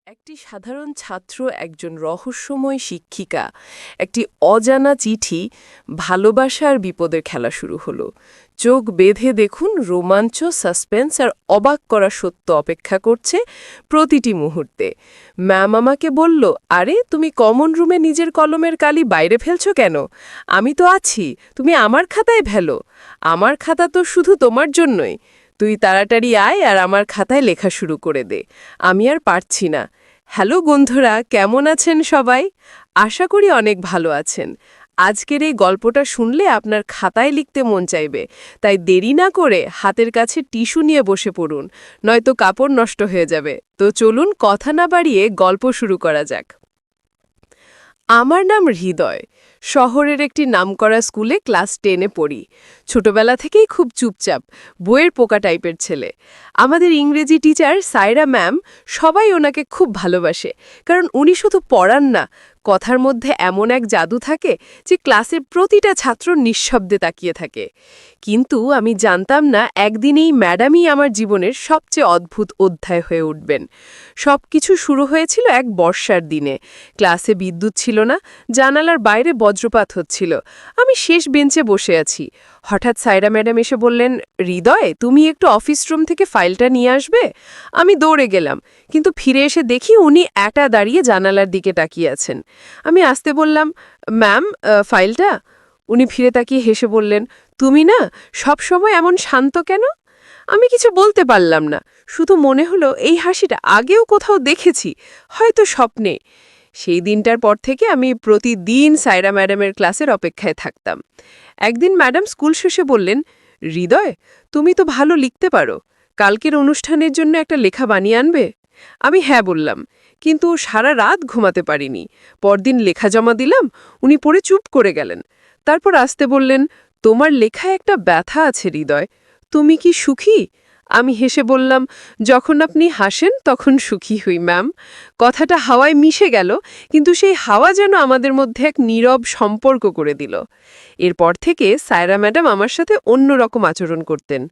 একটি সাধারণ ছাত্র একজন রহস্যময় শিক্ষিকা একটি অজানা চিঠি ভালোবাসা আর বিপদের খেলা শুরু হলো। চোখ বেঁধে দেখুন, রোমাঞ্চ, সাসপেন্স আর অবাক করা সত্য অপেক্ষা করছে প্রতিটি মুহূর্তে। ম্যাম আমাকে বলল, আরে তুমি কমন রুমে নিজের কলমের কালি বাইরে ফেলছো কেন? আমি তো আছি, তুমি আমার খাতায় ফেলো। আমার খাতা তো শুধু তোমার জন্যই। তুই তাড়াতাড়ি আয় আর আমার খাতায় লেখা শুরু করে দে, আমি আর পারছি না। হ্যালো বন্ধুরা, কেমন আছেন সবাই? আশা করি অনেক ভালো আছেন। আজকের এই গল্পটা শুনলে আপনার খাতায় লিখতে মন চাইবে, তাই দেরি না করে হাতের কাছে টিস্যু নিয়ে বসে পড়ুন, নয়তো কাপড় নষ্ট হয়ে যাবে। তো চলুন কথা না বাড়িয়ে গল্প শুরু করা যাক। আমার নাম হৃদয়। শহরের একটি নামকরা স্কুলে ক্লাস 10-এ পড়ি। ছোটবেলা থেকেই খুব চুপচাপ, বইয়ের পোকা টাইপের ছেলে। আমাদের ইংরেজি টিচার সায়রা ম্যাম, সবাই ওনাকে খুব ভালোবাসে, কারণ উনি শুধু পড়ান না, কথার মধ্যে এমন এক জাদু থাকে যে ক্লাসের প্রতিটা ছাত্র নিঃশব্দে তাকিয়ে থাকে। কিন্তু আমি জানতাম না একদিন এই ম্যাডামই আমার জীবনের সবচেয়ে অদ্ভুত অধ্যায় হয়ে উঠবেন। সবকিছু শুরু হয়েছিল এক বর্ষার দিনে। ক্লাসে বিদ্যুৎ ছিল না, জানালার বাইরে বজ্রপাত হচ্ছিল। আমি শেষ বেঞ্চে বসে আছি। হঠাৎ সায়রা ম্যাডাম এসে বললেন, হৃদয়, তুমি একটু অফিস রুম থেকে ফাইলটা নিয়ে আসবে? আমি দৌড়ে গেলাম, কিন্তু ফিরে এসে দেখি উনি একা দাঁড়িয়ে জানালার দিকে তাকিয়ে আছেন। আমি আসতে বললাম, ম্যাম, ফাইলটা? উনি ফিরে তাকিয়ে হেসে বললেন, তুমি না সবসময় এমন শান্ত কেন? আমি কিছু বলতে পারলাম না, শুধু মনে হলো এই হাসিটা আগেও কোথাও দেখেছি, হয়তো স্বপ্নে। সেই দিনটার পর থেকে আমি প্রতিদিন সায়রা ম্যাডামের ক্লাসের অপেক্ষায় থাকতাম। একদিন ম্যাডাম স্কুল শেষে বললেন, হৃদয়, তুমি তো ভালো লিখতে পারো, কালকের অনুষ্ঠানের জন্য একটা লেখা বানিয়ে আনবে? আমি হ্যাঁ বললাম, কিন্তু সারা রাত ঘুমাতে পারিনি। পরদিন লেখা জমা দিলাম, উনি পড়ে চুপ করে গেলেন। তারপর আসতে বললেন, তোমার লেখায় একটা ব্যথা আছে হৃদয়, তুমি কি সুখী? আমি হেসে বললাম, যখন আপনি হাসেন তখন সুখী হই ম্যাম। কথাটা হাওয়ায় মিশে গেল, কিন্তু সেই হাওয়া যেন আমাদের মধ্যে এক নীরব সম্পর্ক করে দিল। এরপর থেকে সায়রা ম্যাডাম আমার সাথে অন্যরকম আচরণ করতেন।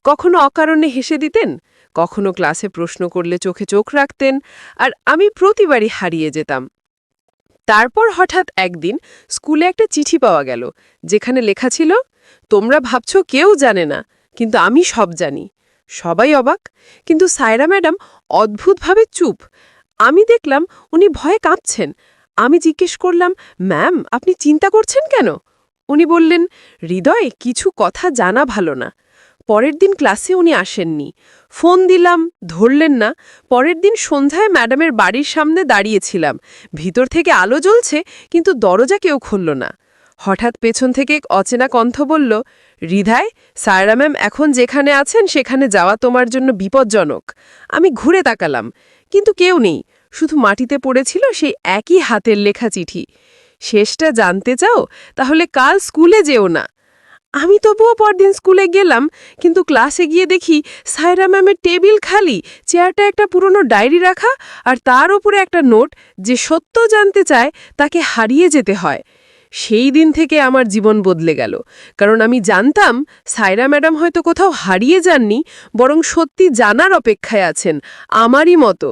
কখনো অকারণে হেসে দিতেন, কখনো ক্লাসে প্রশ্ন করলে চোখে চোখ রাখতেন, আর আমি প্রতিবারই হারিয়ে যেতাম। তারপর হঠাৎ একদিন স্কুলে একটা চিঠি পাওয়া গেল, যেখানে লেখা ছিল, তোমরা ভাবছ কেউ জানে না, কিন্তু আমি সব জানি। সবাই অবাক, কিন্তু সায়রা ম্যাডাম অদ্ভুতভাবে চুপ। আমি দেখলাম উনি ভয়ে কাঁপছেন। আমি জিজ্ঞেস করলাম, ম্যাম, আপনি চিন্তা করছেন কেন? উনি বললেন, হৃদয়, কিছু কথা জানা ভালো না। পরের দিন ক্লাসে উনি আসেননি। ফোন দিলাম, ধরলেন না। পরের দিন সন্ধ্যায় ম্যাডামের বাড়ির সামনে দাঁড়িয়েছিলাম। ভিতর থেকে আলো জ্বলছে, কিন্তু দরজা কেউ খুলল না। হঠাৎ পেছন থেকে এক অচেনা কণ্ঠ বলল, হৃদয়, সায়রা ম্যাম এখন যেখানে আছেন সেখানে যাওয়া তোমার জন্য বিপজ্জনক। আমি ঘুরে তাকালাম, কিন্তু কেউ নেই, শুধু মাটিতে পড়েছিল সেই একই হাতের লেখা চিঠি। শেষটা জানতে চাও? তাহলে কাল স্কুলে যেও না। আমি তবুও পরদিন স্কুলে গেলাম, কিন্তু ক্লাসে গিয়ে দেখি সায়রা ম্যামের টেবিল খালি, চেয়ারটা একটা পুরনো ডায়েরি রাখা, আর তার উপরে একটা নোট, যে সত্য জানতে চায় তাকে হারিয়ে যেতে হয়। সেই দিন থেকে আমার জীবন বদলে গেল, কারণ আমি জানতাম সায়রা ম্যাডাম হয়তো কোথাও হারিয়ে যাননি, বরং সত্যি জানার অপেক্ষায় আছেন, আমারই মতো।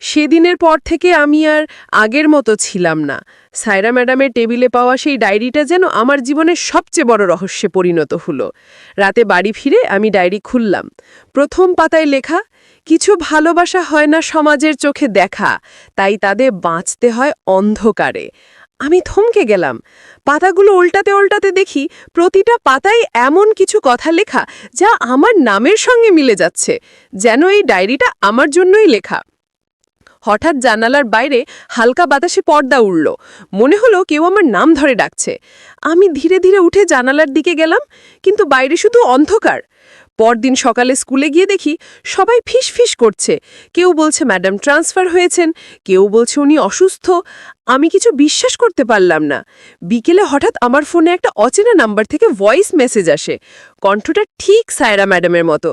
সেদিনের পর থেকে আমি আর আগের মতো ছিলাম না। সায়রা ম্যাডামের টেবিলে পাওয়া সেই ডায়েরিটা যেন আমার জীবনের সবচেয়ে বড় রহস্যে পরিণত হলো। রাতে বাড়ি ফিরে আমি ডায়েরি খুললাম। প্রথম পাতায় লেখা, কিছু ভালোবাসা হয় না সমাজের চোখে দেখা, তাই তাদের বাঁচতে হয় অন্ধকারে। আমি থমকে গেলাম। পাতাগুলো উল্টাতে উল্টাতে দেখি প্রতিটা পাতায় এমন কিছু কথা লেখা যা আমার নামের সঙ্গে মিলে যাচ্ছে, যেন এই ডায়েরিটা আমার জন্যই লেখা। হঠাৎ জানালার বাইরে হালকা বাতাসে পর্দা উড়ল, মনে হলো কেউ আমার নাম ধরে ডাকছে। আমি ধীরে ধীরে উঠে জানালার দিকে গেলাম, কিন্তু বাইরে শুধু অন্ধকার। পরদিন সকালে স্কুলে গিয়ে দেখি সবাই ফিস ফিস করছে। কেউ বলছে ম্যাডাম ট্রান্সফার হয়েছেন, কেউ বলছে উনি অসুস্থ। আমি কিছু বিশ্বাস করতে পারলাম না। বিকেলে হঠাৎ আমার ফোনে একটা অচেনা নাম্বার থেকে ভয়েস মেসেজ আসে। কণ্ঠটা ঠিক সায়রা ম্যাডামের মতো।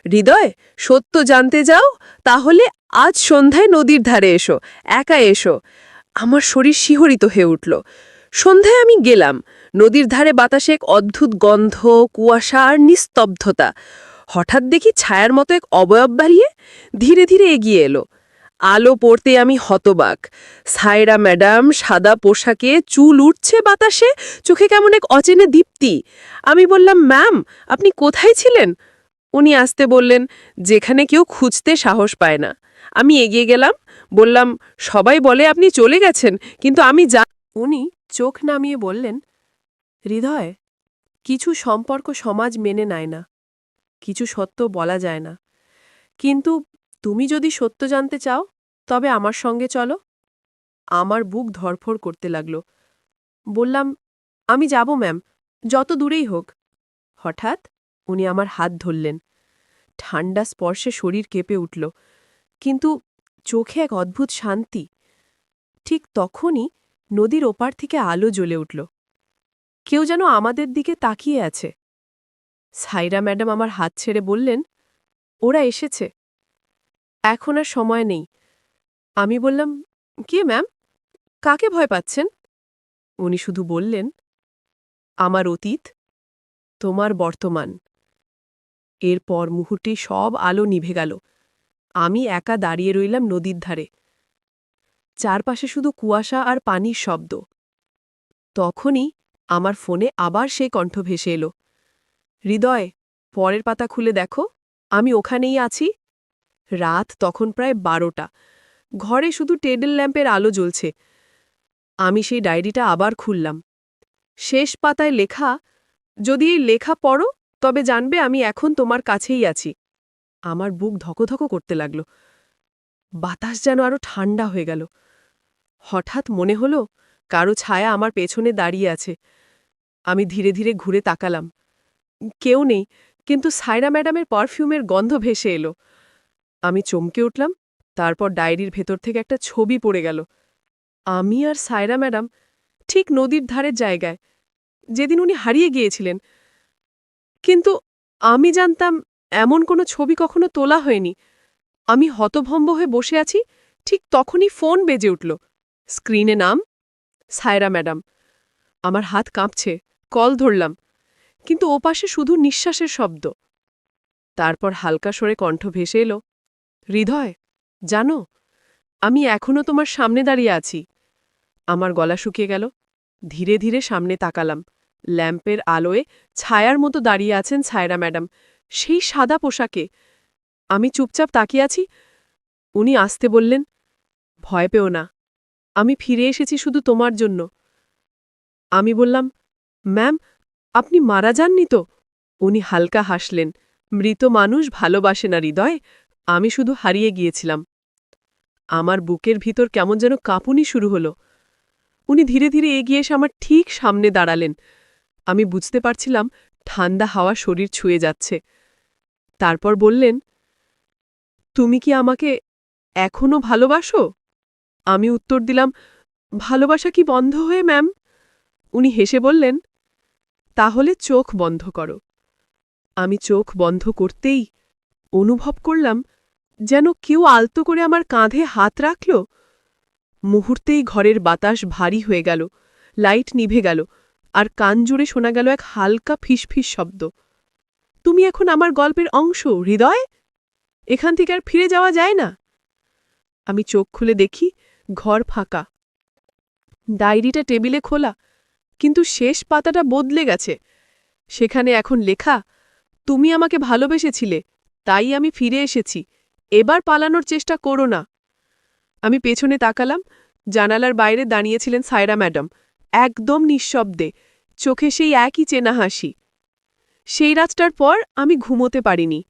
হৃদয়, সত্য জানতে যাও? তাহলে আজ সন্ধ্যায় নদীর ধারে এসো, একা এসো। আমার শরীর শিহরিত হয়ে উঠল। সন্ধ্যায় আমি গেলাম। নদীর ধারে বাতাসে এক অদ্ভুত গন্ধ, কুয়াশা আর নিস্তব্ধতা। হঠাৎ দেখি ছায়ার মতো এক অবয়ব বাড়িয়ে ধীরে ধীরে এগিয়ে এলো। আলো পড়তে আমি হতবাক। সায়রা ম্যাডাম সাদা পোশাকে, চুল উঠছে বাতাসে, চোখে কেমন এক অচেনা দীপ্তি। আমি বললাম, ম্যাম, আপনি কোথায় ছিলেন? উনি আসতে বললেন, যেখানে কেউ খুঁজতে সাহস পায় না। আমি এগিয়ে গেলাম, বললাম, সবাই বলে আপনি চলে গেছেন, কিন্তু আমি উনি চোখ নামিয়ে বললেন, হৃদয়, কিছু সম্পর্ক সমাজ মেনে নেয় না, কিছু সত্য বলা যায় না, কিন্তু তুমি যদি সত্য জানতে চাও তবে আমার সঙ্গে চলো। আমার বুক ধড়ফড় করতে লাগল। বললাম, আমি যাব ম্যাম, যত দূরেই হোক। হঠাৎ উনি আমার হাত ধরলেন। ঠান্ডা স্পর্শে শরীর কেঁপে উঠল, কিন্তু চোখে এক অদ্ভুত শান্তি। ঠিক তখনই নদীর ওপার থেকে আলো জ্বলে উঠল। কেউ যেন আমাদের দিকে তাকিয়ে আছে। সাইরা ম্যাডাম আমার হাত ছেড়ে বললেন, ওরা এসেছে, এখন আর সময় নেই। আমি বললাম, কে ম্যাম, কাকে ভয় পাচ্ছেন? উনি শুধু বললেন, আমার অতীত, তোমার বর্তমান। এরপর মুহূর্তেই সব আলো নিভে গেল। আমি একা দাঁড়িয়ে রইলাম নদীর ধারে। চারপাশে শুধু কুয়াশা আর পানির শব্দ। তখনই আমার ফোনে আবার সেই কণ্ঠ ভেসে এলো, হৃদয়, পরের পাতা খুলে দেখো, আমি ওখানেই আছি। রাত তখন প্রায় 12টা। ঘরে শুধু টেডেল ল্যাম্পের আলো জ্বলছে। আমি সেই ডায়েরিটা আবার খুললাম। শেষ পাতায় লেখা, যদি এই লেখা পড়ো তবে জানবে আমি এখন তোমার কাছেই আছি। আমার বুক ধকধক করতে লাগল। বাতাস যেন আরো ঠান্ডা হয়ে গেল। হঠাৎ মনে হলো কারো ছায়া আমার পেছনে দাঁড়িয়ে আছে। আমি ধীরে ধীরে ঘুরে তাকালাম। কেউ নেই, কিন্তু সায়রা ম্যাডামের পারফিউমের গন্ধ ভেসে এলো। আমি চমকে উঠলাম। তারপর ডায়েরির ভেতর থেকে একটা ছবি পড়ে গেল। আমি আর সায়রা ম্যাডাম ঠিক নদীর ধারের জায়গায়, যেদিন উনি হারিয়ে গিয়েছিলেন। কিন্তু আমি জানতাম এমন কোনো ছবি কখনো তোলা হয়নি। আমি হতভম্ব হয়ে বসে আছি, ঠিক তখনই ফোন বেজে উঠল। স্ক্রিনে নাম, সায়রা ম্যাডাম। আমার হাত কাঁপছে, কল ধরলাম, কিন্তু ওপাশে শুধু নিঃশ্বাসের শব্দ। তারপর হালকা সরে কণ্ঠ ভেসে এলো, হৃদয়, জানো, আমি এখনো তোমার সামনে দাঁড়িয়ে আছি। আমার গলা শুকিয়ে গেল। ধীরে ধীরে সামনে তাকালাম। ল্যাম্পের আলোয় ছায়ার মতো দাঁড়িয়ে আছেন সায়রা ম্যাডাম, সেই সাদা পোশাকে। আমি চুপচাপ তাকিয়ে আছি। উনি আসতে বললেন, ভয় পেও না, আমি ফিরে এসেছি শুধু তোমার জন্য। আমি বললাম, ম্যাম, আপনি মারা যাননি তো? উনি হালকা হাসলেন, মৃত মানুষ ভালোবাসে না হৃদয়, আমি শুধু হারিয়ে গিয়েছিলাম। আমার বুকের ভিতর কেমন যেন কাঁপুনি শুরু হলো। উনি ধীরে ধীরে এগিয়ে এসে আমার ঠিক সামনে দাঁড়ালেন। আমি বুঝতে পারছিলাম ঠান্ডা হাওয়া শরীর ছুঁয়ে যাচ্ছে। তারপর বললেন, তুমি কি আমাকে এখনো ভালোবাসো? আমি উত্তর দিলাম, ভালোবাসা কি বন্ধ হয়ে ম্যাম? উনি হেসে বললেন, তাহলে চোখ বন্ধ করো। আমি চোখ বন্ধ করতেই অনুভব করলাম যেন কেউ আলতো করে আমার কাঁধে হাত রাখল। মুহূর্তেই ঘরের বাতাস ভারী হয়ে গেল, লাইট নিভে গেল, আর কান জুড়ে শোনা গেল এক হালকা ফিসফিস শব্দ। তুমি এখন আমার গল্পের অংশ, হৃদয়, এখান থেকে আর ফিরে যাওয়া যায় না। আমি চোখ খুলে দেখি ঘর ফাঁকা। ডায়েরিটা টেবিলে খোলা, কিন্তু শেষ পাতাটা বদলে গেছে। সেখানে এখন লেখা, তুমি আমাকে ভালোবেসেছিলে, তাই আমি ফিরে এসেছি, এবার পালানোর চেষ্টা করো না। আমি পেছনে তাকালাম। জানালার বাইরে দাঁড়িয়েছিলেন সায়রা ম্যাডাম, একদম নিঃশব্দে, চোখে সেই একই চেনা হাসি। সেই রাতটার পর আমি ঘুমোতে পারিনি।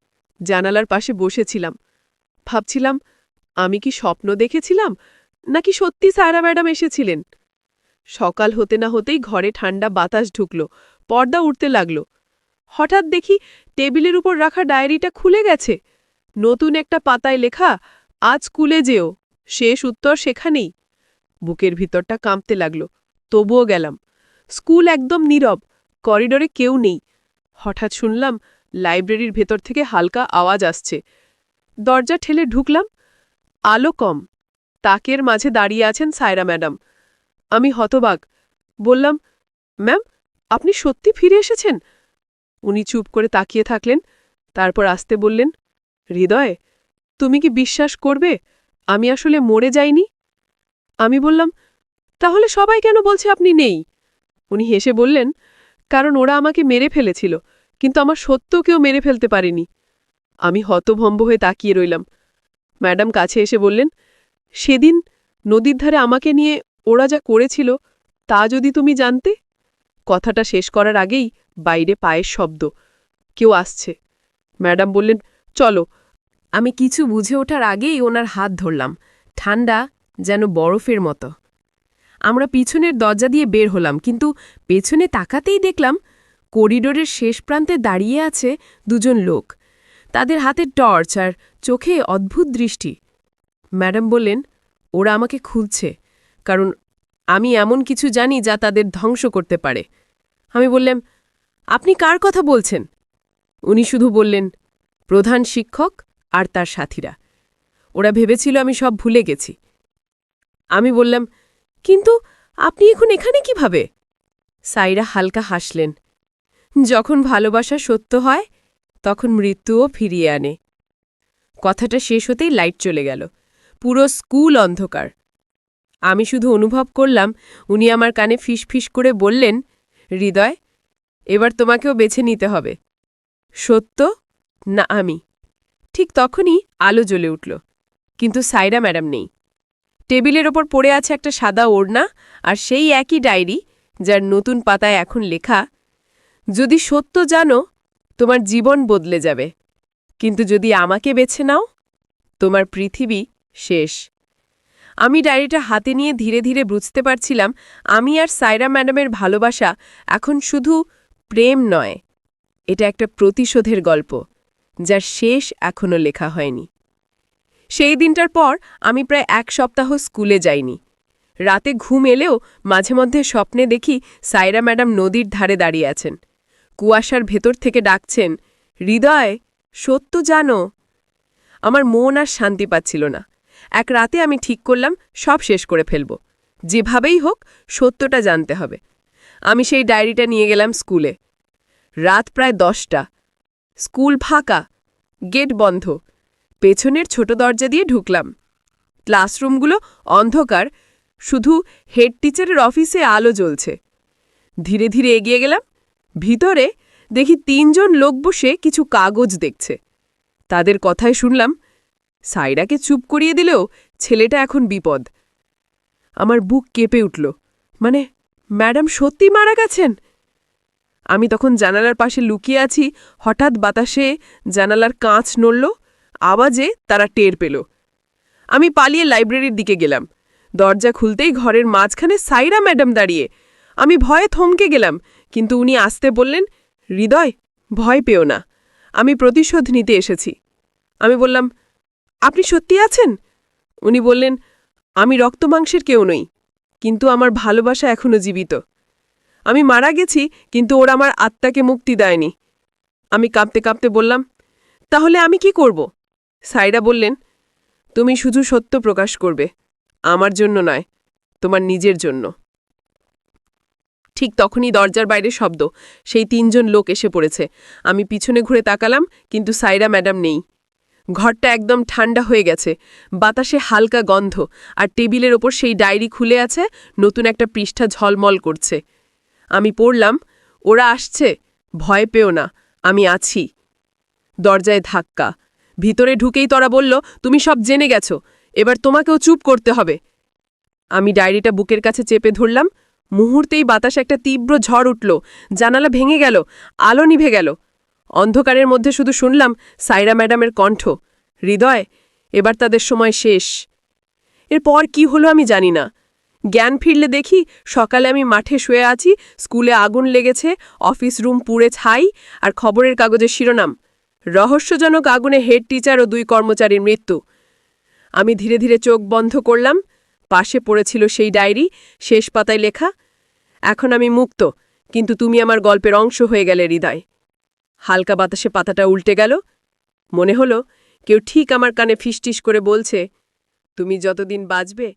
জানালার পাশে বসেছিলাম, ভাবছিলাম, আমি কি স্বপ্ন দেখেছিলাম, নাকি সত্যি সায়রা ম্যাডাম এসেছিলেন? সকাল হতে না হতেই ঘরে ঠান্ডা বাতাস ঢুকল, পর্দা উঠতে লাগল। হঠাৎ দেখি টেবিলের উপর রাখা ডায়েরিটা খুলে গেছে। নতুন একটা পাতায় লেখা, আজ স্কুলে যেও, শেষ উত্তর সেখানেই। বুকের ভিতরটা কাঁপতে লাগল, তবুও গেলাম। স্কুল একদম নীরব, করিডোরে কেউ নেই। হঠাৎ শুনলাম লাইব্রেরির ভেতর থেকে হালকা আওয়াজ আসছে। দরজা ঠেলে ঢুকলাম। আলো কম, তাকের মাঝে দাঁড়িয়ে আছেন সায়রা ম্যাডাম। আমি হতবাক, বললাম, ম্যাম, আপনি সত্যি ফিরে এসেছেন? উনি চুপ করে তাকিয়ে থাকলেন, তারপর আসতে বললেন, হৃদয়, তুমি কি বিশ্বাস করবে, আমি আসলে মরে যাইনি। আমি বললাম, তাহলে সবাই কেন বলছে আপনি নেই? উনি হেসে বললেন, কারণ ওরা আমাকে মেরে ফেলেছিল, কিন্তু আমার সত্য কেউ মেরে ফেলতে পারেনি। আমি হতভম্ব হয়ে তাকিয়ে রইলাম। ম্যাডাম কাছে এসে বললেন, সেদিন নদীর ধারে আমাকে নিয়ে ওরা যা করেছিল তা যদি তুমি জানতে। কথাটা শেষ করার আগেই বাইরে পায়ের শব্দ, কেউ আসছে। ম্যাডাম বললেন, চলো। আমি কিছু বুঝে ওঠার আগেই ওনার হাত ধরলাম, ঠান্ডা, যেন বরফের মতো। আমরা পিছনের দরজা দিয়ে বের হলাম, কিন্তু পেছনে তাকাতেই দেখলাম করিডোরের শেষ প্রান্তে দাঁড়িয়ে আছে দুজন লোক। তাদের হাতে টর্চ আর চোখে অদ্ভুত দৃষ্টি। ম্যাডাম বললেন, ওরা আমাকে খুঁজছে, কারণ আমি এমন কিছু জানি যা তাদের ধ্বংস করতে পারে। আমি বললাম, আপনি কার কথা বলছেন? উনি শুধু বললেন, প্রধান শিক্ষক আর তার সাথীরা। ওরা ভেবেছিল আমি সব ভুলে গেছি। আমি বললাম, কিন্তু আপনি এখন এখানে কিভাবে? সাইরা হালকা হাসলেন। যখন ভালোবাসা সত্য হয় তখন মৃত্যুও ফিরিয়ে আনে। কথাটা শেষ হতেই লাইট চলে গেল। পুরো স্কুল অন্ধকার। আমি শুধু অনুভব করলাম উনি আমার কানে ফিসফিস করে বললেন, হৃদয়, এবার তোমাকেও বেছে নিতে হবে, সত্য না আমি। ঠিক তখনই আলো জ্বলে উঠল, কিন্তু সাইরা ম্যাডাম নেই। টেবিলের ওপর পড়ে আছে একটা সাদা ওড়না আর সেই একই ডায়েরি, যার নতুন পাতায় এখন লেখা, যদি সত্য জানো তোমার জীবন বদলে যাবে, কিন্তু যদি আমাকে বেছে নাও তোমার পৃথিবী শেষ। আমি ডায়েরিটা হাতে নিয়ে ধীরে ধীরে বুঝতে পারছিলাম আমি আর সাইরা ম্যাডামের ভালোবাসা এখন শুধু প্রেম নয়, এটা একটা প্রতিশোধের গল্প, যার শেষ এখনও লেখা হয়নি। সেই দিনটার পর আমি প্রায় 1 সপ্তাহ স্কুলে যাইনি। রাতে ঘুম এলেও মাঝে মধ্যে স্বপ্নে দেখি সাইরা ম্যাডাম নদীর ধারে দাঁড়িয়ে আছেন, কুয়াশার ভেতর থেকে ডাকছেন, হৃদয়, সত্য জানো। আমার মন আর শান্তি পাচ্ছিল না। এক রাতে আমি ঠিক করলাম সব শেষ করে ফেলব, যেভাবেই হোক সত্যটা জানতে হবে। আমি সেই ডায়েরিটা নিয়ে গেলাম স্কুলে। রাত প্রায় 10টা, স্কুল ফাঁকা, গেট বন্ধ। পেছনের ছোট দরজা দিয়ে ঢুকলাম। ক্লাসরুমগুলো অন্ধকার, শুধু হেড টিচারের অফিসে আলো জ্বলছে। ধীরে ধীরে এগিয়ে গেলাম। ভিতরে দেখি 3 জন লোক বসে কিছু কাগজ দেখছে। তাদের কথায় শুনলাম, সাইরাকে চুপ করিয়ে দিলেও ছেলেটা এখন বিপদ। আমার বুক কেঁপে উঠল, মানে ম্যাডাম সত্যি মারা গেছেন? আমি তখন জানালার পাশে লুকিয়ে আছি। হঠাৎ বাতাসে জানালার কাঁচ নড়ল, আওয়াজে তারা টের পেল। আমি পালিয়ে লাইব্রেরির দিকে গেলাম। দরজা খুলতেই ঘরের মাঝখানে সাইরা ম্যাডাম দাঁড়িয়ে। আমি ভয়ে থমকে গেলাম, কিন্তু উনি আসতে বললেন, হৃদয়, ভয় পেও না, আমি প্রতিশোধ নিতে এসেছি। আমি বললাম, আপনি সত্যি আছেন? উনি বললেন, আমি রক্তমাংসের কেউ নই, কিন্তু আমার ভালোবাসা এখনো জীবিত। আমি মারা গেছি, কিন্তু ওরা আমার আত্মাকে মুক্তি দেয়নি। আমি কাঁপতে কাঁপতে বললাম, তাহলে আমি কি করব? সাইরা বললেন, তুমি শুধু সত্য প্রকাশ করবে, আমার জন্য নয়, তোমার নিজের জন্য। ঠিক তখনই দরজার বাইরে শব্দ, সেই 3 জন লোক এসে পড়েছে। আমি পিছনে ঘুরে তাকালাম, কিন্তু সাইরা ম্যাডাম নেই। ঘরটা একদম ঠান্ডা হয়ে গেছে, বাতাসে হালকা গন্ধ, আর টেবিলের ওপর সেই ডায়েরি খুলে আছে, নতুন একটা পৃষ্ঠা ঝলমল করছে। আমি পড়লাম, ওরা আসছে, ভয় পেও না, আমি আছি। দরজায় ধাক্কা। ভিতরে ঢুকেই তোরা বলল, তুমি সব জেনে গেছ, এবার তোমাকেও চুপ করতে হবে। আমি ডায়েরিটা বুকের কাছে চেপে ধরলাম। মুহূর্তেই বাতাসে একটা তীব্র ঝড় উঠল, জানালা ভেঙে গেল, আলো নিভে গেল। অন্ধকারের মধ্যে শুধু শুনলাম সাইরা ম্যাডামের কণ্ঠ, হৃদয়, এবার তাদের সময় শেষ। এরপর কি হলো আমি জানি না। জ্ঞান ফিরলে দেখি সকালে আমি মাঠে শুয়ে আছি, স্কুলে আগুন লেগেছে, অফিস রুম পুড়ে ছাই, আর খবরের কাগজের শিরোনাম, রহস্যজনক আগুনে হেড টিচার ও 2 কর্মচারীর মৃত্যু। আমি ধীরে ধীরে চোখ বন্ধ করলাম। পাশে পড়েছিল সেই ডায়েরি, শেষ পাতায় লেখা, এখন আমি মুক্ত, কিন্তু তুমি আমার গল্পের অংশ হয়ে গেলে হৃদয়। হালকা বাতাসে পাতাটা উল্টে গেল। মনে হলো কেউ ঠিক আমার কানে ফিসটিস করে বলছে, তুমি যতদিন বাঁচবে